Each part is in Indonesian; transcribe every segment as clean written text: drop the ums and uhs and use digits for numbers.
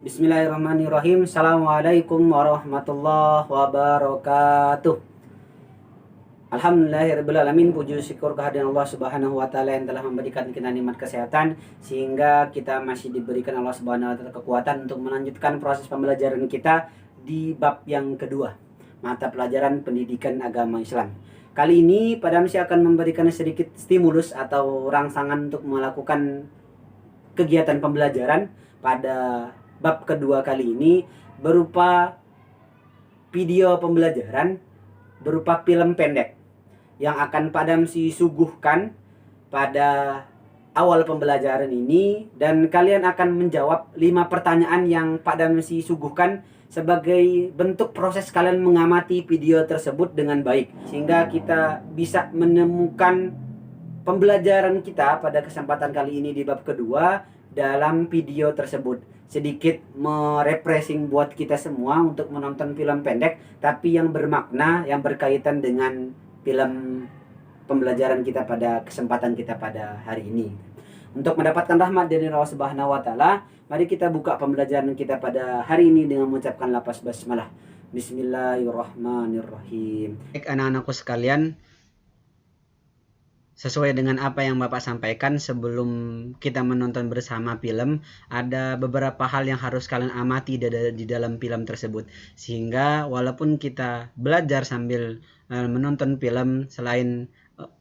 Bismillahirrahmanirrahim. Assalamualaikum warahmatullahi wabarakatuh. Alhamdulillahirrahmanirrahim. Puji syukur kehadiran Allah Subhanahu wa Ta'ala yang telah memberikan kita nikmat kesehatan, sehingga kita masih diberikan Allah Subhanahu wa Ta'ala kekuatan untuk melanjutkan proses pembelajaran kita di bab yang kedua, mata pelajaran pendidikan agama Islam. Kali ini Pak Damsi akan memberikan sedikit stimulus atau rangsangan untuk melakukan kegiatan pembelajaran pada bab kedua kali ini, berupa video pembelajaran berupa film pendek yang akan Pak Damsi suguhkan pada awal pembelajaran ini, dan kalian akan menjawab 5 pertanyaan yang Pak Damsi suguhkan sebagai bentuk proses kalian mengamati video tersebut dengan baik, sehingga kita bisa menemukan pembelajaran kita pada kesempatan kali ini di bab kedua dalam video tersebut. Sedikit merefreshing buat kita semua untuk menonton film pendek tapi yang bermakna, yang berkaitan dengan film pembelajaran kita pada kesempatan kita pada hari ini. Untuk mendapatkan rahmat dari Allah Subhanahu wa Ta'ala, mari kita buka pembelajaran kita pada hari ini dengan mengucapkan lafaz basmalah. Bismillahirrahmanirrahim. Baik anak-anakku sekalian, sesuai dengan apa yang Bapak sampaikan sebelum kita menonton bersama film, ada beberapa hal yang harus kalian amati di dalam film tersebut, sehingga walaupun kita belajar sambil menonton film, selain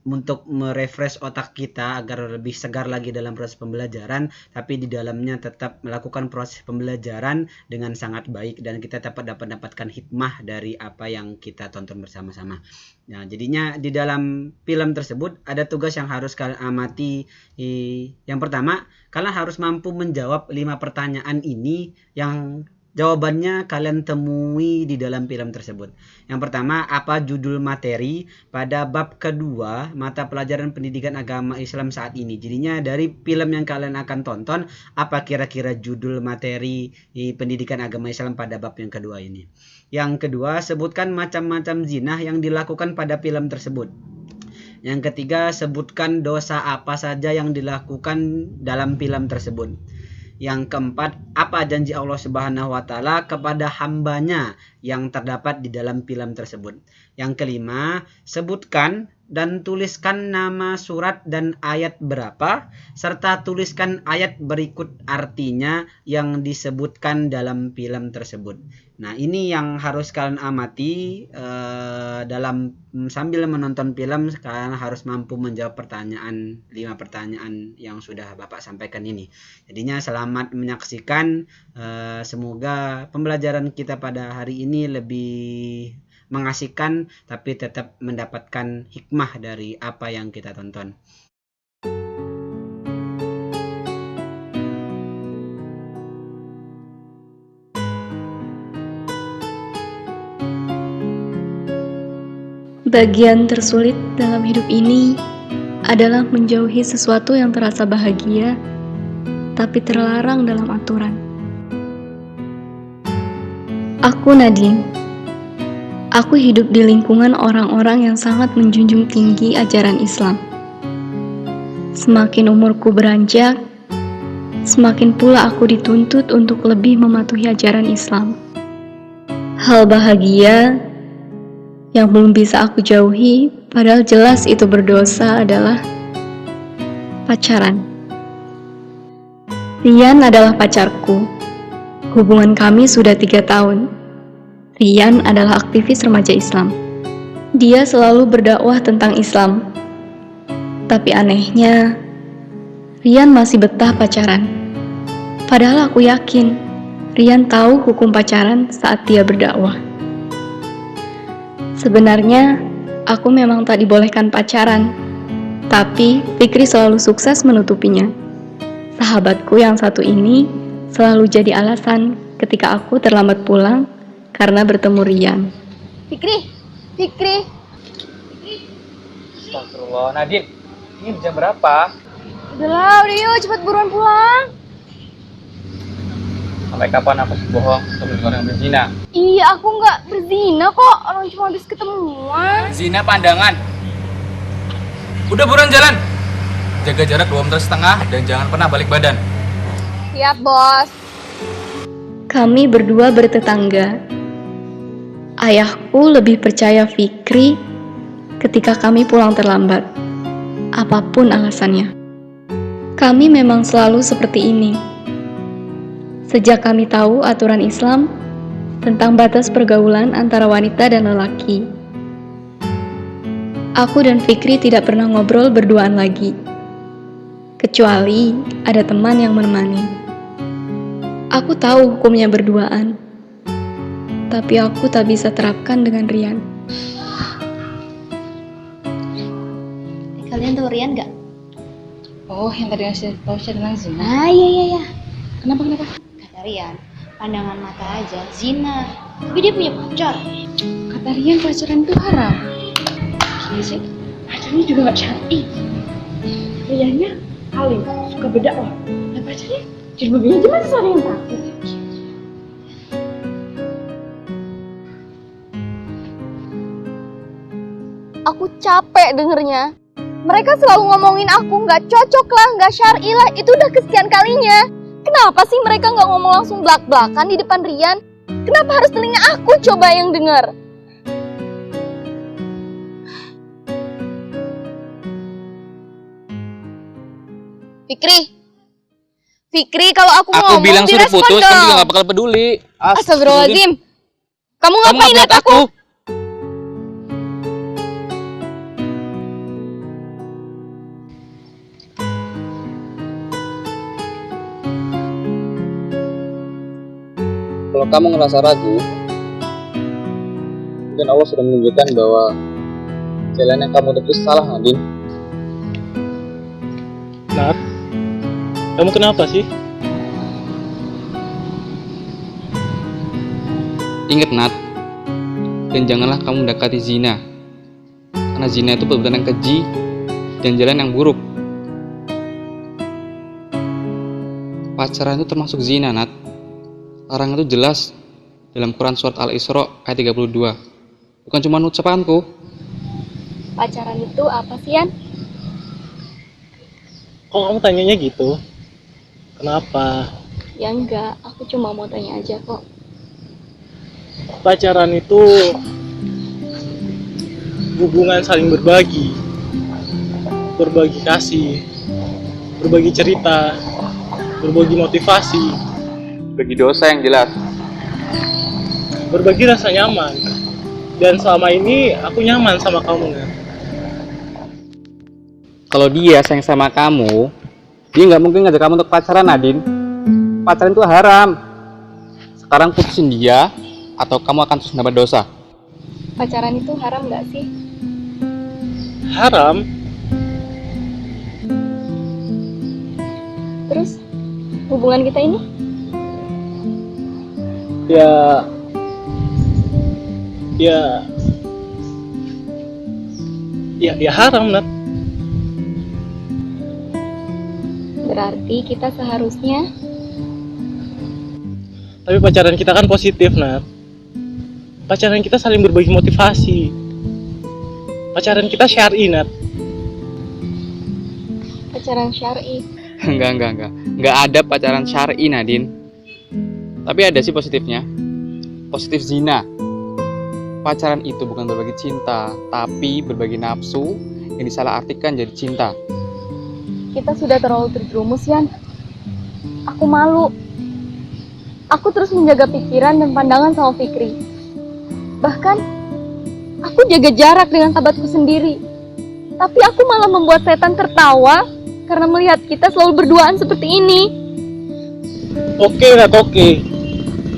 untuk merefresh otak kita agar lebih segar lagi dalam proses pembelajaran, tapi di dalamnya tetap melakukan proses pembelajaran dengan sangat baik, dan kita dapat dapatkan hikmah dari apa yang kita tonton bersama-sama. Nah, jadinya di dalam film tersebut ada tugas yang harus kalian amati. Yang pertama, kalian harus mampu menjawab 5 pertanyaan ini yang jawabannya kalian temui di dalam film tersebut. Yang pertama, apa judul materi pada bab kedua mata pelajaran pendidikan agama Islam saat ini? Jadinya dari film yang kalian akan tonton, apa kira-kira judul materi pendidikan agama Islam pada bab yang kedua ini? Yang kedua, sebutkan macam-macam zina yang dilakukan pada film tersebut. Yang ketiga, sebutkan dosa apa saja yang dilakukan dalam film tersebut. Yang keempat, apa janji Allah Subhanahu wa Ta'ala kepada hambanya yang terdapat di dalam film tersebut. Yang kelima, sebutkan dan tuliskan nama surat dan ayat berapa, serta tuliskan ayat berikut artinya yang disebutkan dalam film tersebut. Nah, ini yang harus kalian amati dalam sambil menonton film. Kalian harus mampu menjawab 5 pertanyaan yang sudah Bapak sampaikan ini. Jadinya selamat menyaksikan. Semoga pembelajaran kita pada hari ini lebih mengasihkan, tapi tetap mendapatkan hikmah dari apa yang kita tonton. Bagian tersulit dalam hidup ini adalah menjauhi sesuatu yang terasa bahagia, tapi terlarang dalam aturan. Aku Nadine. Aku hidup di lingkungan orang-orang yang sangat menjunjung tinggi ajaran Islam. Semakin umurku beranjak, semakin pula aku dituntut untuk lebih mematuhi ajaran Islam. Hal bahagia yang belum bisa aku jauhi, padahal jelas itu berdosa, adalah pacaran. Rian adalah pacarku. Hubungan kami sudah 3 tahun. Rian adalah aktivis remaja Islam. Dia selalu berdakwah tentang Islam. Tapi anehnya, Rian masih betah pacaran. Padahal aku yakin Rian tahu hukum pacaran saat dia berdakwah. Sebenarnya, aku memang tak dibolehkan pacaran, tapi Fikri selalu sukses menutupinya. Sahabatku yang satu ini selalu jadi alasan ketika aku terlambat pulang karena bertemu Rian. Fikri. Astagfirullah, Nadine, ini jam berapa? Udah yuk, cepet buruan pulang. Sampai kapan aku bohong untuk orang yang berzina? Iya, aku nggak berzina kok. Orang cuma habis ketemuan. Zina pandangan. Udah buruan jalan. Jaga jarak 2,5 meter dan jangan pernah balik badan. Siap, bos. Kami berdua bertetangga. Ayahku lebih percaya Fikri ketika kami pulang terlambat, apapun alasannya. Kami memang selalu seperti ini. Sejak kami tahu aturan Islam tentang batas pergaulan antara wanita dan lelaki. Aku dan Fikri tidak pernah ngobrol berduaan lagi, kecuali ada teman yang menemani. Aku tahu hukumnya berduaan, tapi aku tak bisa terapkan dengan Rian. Kalian tahu Rian gak? Oh, yang tadi ngasih tahu tentang zina. Ah iya. Kenapa? Kata Rian, pandangan mata aja zina. Tapi dia punya pacar. Kata Rian pacaran itu haram. Iya sih, pacarnya juga nggak syar'i. Riannya alim, suka berdakwah. Dan pacarnya jilbabnya aja masih ada yang takut. Aku capek dengernya. Mereka selalu ngomongin aku nggak cocok lah, nggak syar'i lah. Itu udah kesekian kalinya. Kenapa sih mereka nggak ngomong langsung belak-belakan di depan Rian? Kenapa harus telinga aku coba yang denger? Fikri, kalau aku ngomong bilang suruh direspon putus, dong. kamu juga gak bakal peduli. Astagfirullahaladzim. Kamu Kamu ngapain lihat aku? Kalau kamu ngerasa ragu, mungkin Allah sudah menunjukkan bahwa jalan yang kamu tempuh salah, Nadine. Nat, kamu kenapa sih? Ingat, Nat, dan janganlah kamu mendekati zina, karena zina itu perbuatan yang keji dan jalan yang buruk. Pacaran itu termasuk zina, Nat. Larangan itu jelas dalam Quran surat Al-Isra ayat 32. Bukan cuma ucapanku. Pacaran itu apa sih, Yan? Kok kamu tanyanya gitu? Kenapa? Ya enggak, aku cuma mau tanya aja kok. Pacaran itu hubungan saling berbagi kasih, berbagi cerita, berbagi motivasi, Bagi dosa yang jelas. berbagi rasa nyaman. Dan selama ini aku nyaman sama kamu, Nat. Kalau dia sayang sama kamu, dia nggak mungkin ngajak kamu untuk pacaran, Nadine. Pacaran itu haram. Sekarang putusin dia, atau kamu akan terus dapat dosa. Pacaran itu haram nggak sih? Haram? Terus hubungan kita ini? Ya haram, Nat. Berarti kita seharusnya Tapi pacaran kita kan positif, Nat. Pacaran kita saling berbagi motivasi. Pacaran kita syar'i, Nat. pacaran syar'i. Enggak ada pacaran syar'i, Nadine. Tapi ada sih positifnya. Positif zina. Pacaran itu bukan berbagi cinta, tapi berbagi nafsu yang disalahartikan jadi cinta. Kita sudah terlalu terjerumus, Yan. Aku malu. Aku terus menjaga pikiran dan pandangan sama Fikri. Bahkan, aku jaga jarak dengan sahabatku sendiri. Tapi aku malah membuat setan tertawa karena melihat kita selalu berduaan seperti ini. Oke, Nat, oke.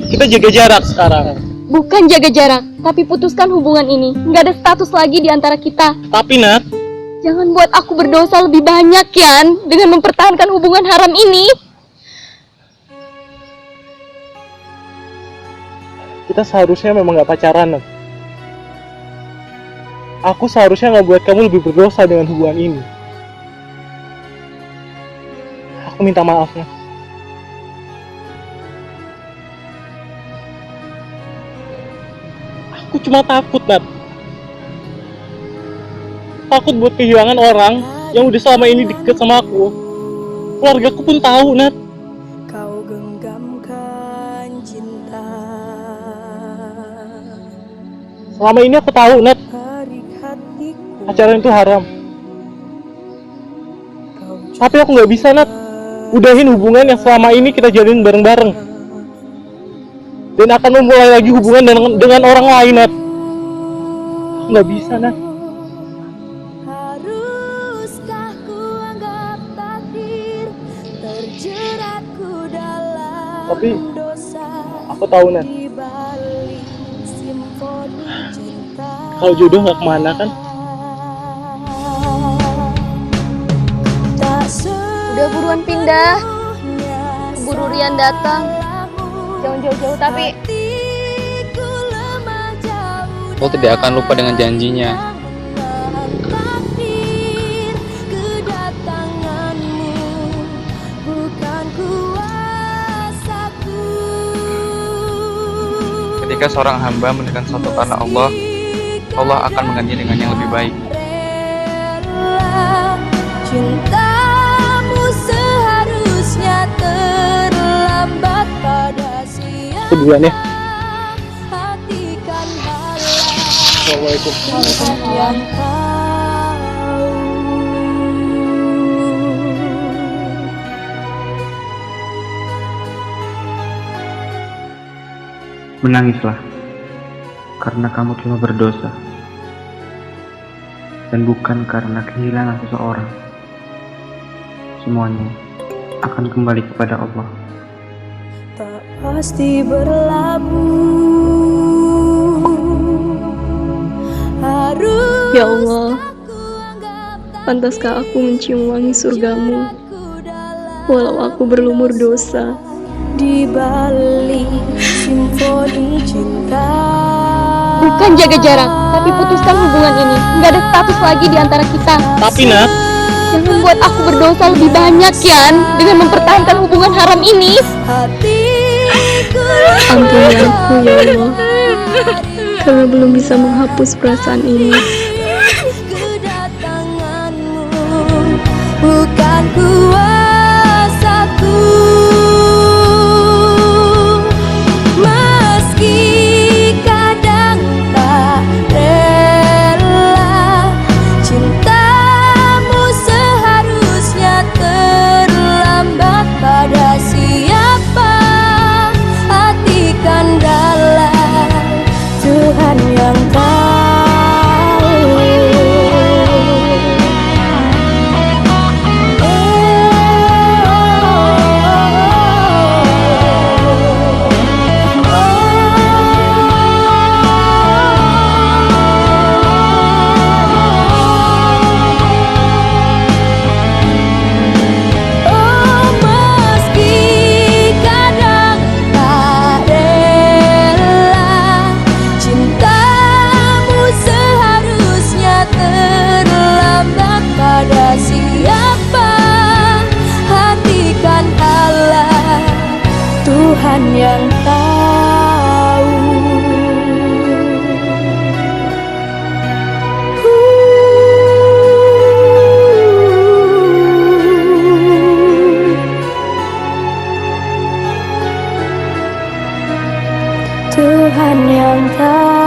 Kita jaga jarak sekarang. Bukan jaga jarak, tapi putuskan hubungan ini. Nggak ada status lagi di antara kita. Tapi, Nat, Jangan buat aku berdosa lebih banyak, Yan, dengan mempertahankan hubungan haram ini. kita seharusnya memang gak pacaran, Nat. Aku seharusnya gak buat kamu lebih berdosa dengan hubungan ini. Aku minta maaf, Nat. Aku cuma takut, Nat. Takut buat kehilangan orang yang udah selama ini deket sama aku. Keluargaku pun tahu, Nat. Kau genggamkan cinta Selama ini aku tahu, Nat, pacaran itu haram. Tapi aku nggak bisa, Nat, udahin hubungan yang selama ini kita jalin bareng-bareng. Dan akan memulai lagi hubungan dengan orang lain, Nat. Aku nggak bisa, Nat. Haruskah ku anggap takdir terjeratku dalam Tapi dosa aku tahu, Nat, di balik simfoni cinta. kalau jodoh nggak kemana kan? Tak Udah buruan pindah. sepenuhnya Keburu Rian datang. Jangan jauh-jauh tapi hatiku lemah jauh Kau tidak akan lupa dengan janjinya. takdir kedatanganmu bukan kuasaku. Ketika seorang hamba mendekat sesuatu karena Allah, Allah akan mengganti dengan yang lebih baik. Rela cintamu seharusnya terlambat pada siang. Aku duluan ya. Hatikan halang Assalamualaikum. yang tahu. Menangislah, karena kamu cuma berdosa, dan bukan karena kehilangan seseorang. Semuanya akan kembali kepada Allah. Tak pasti berlabuh. Harus Ya Allah, pantaskah aku mencium wangi surgamu, walau aku berlumur dosa. di balik simfoni cinta. bukan jaga jarak, tapi putuskan hubungan ini. Nggak ada status lagi di antara kita. Tapi, Nat, Jangan buat aku berdosa lebih banyak, Yan, dengan mempertahankan hubungan haram ini. Hatiku Ampuni aku ya Allah, karena belum bisa menghapus perasaan ini. kedatanganmu bukan kuasaku. Meski kadang tak rela, cintamu seharusnya terlambat pada siapa. Hatikan dalam Tuhan yang tahu. Oh, meski kadang tak rela, cintamu seharusnya terlambat pada siapa. Hatikan Allah, Tuhan yang tahu. Tuhan yang tahu.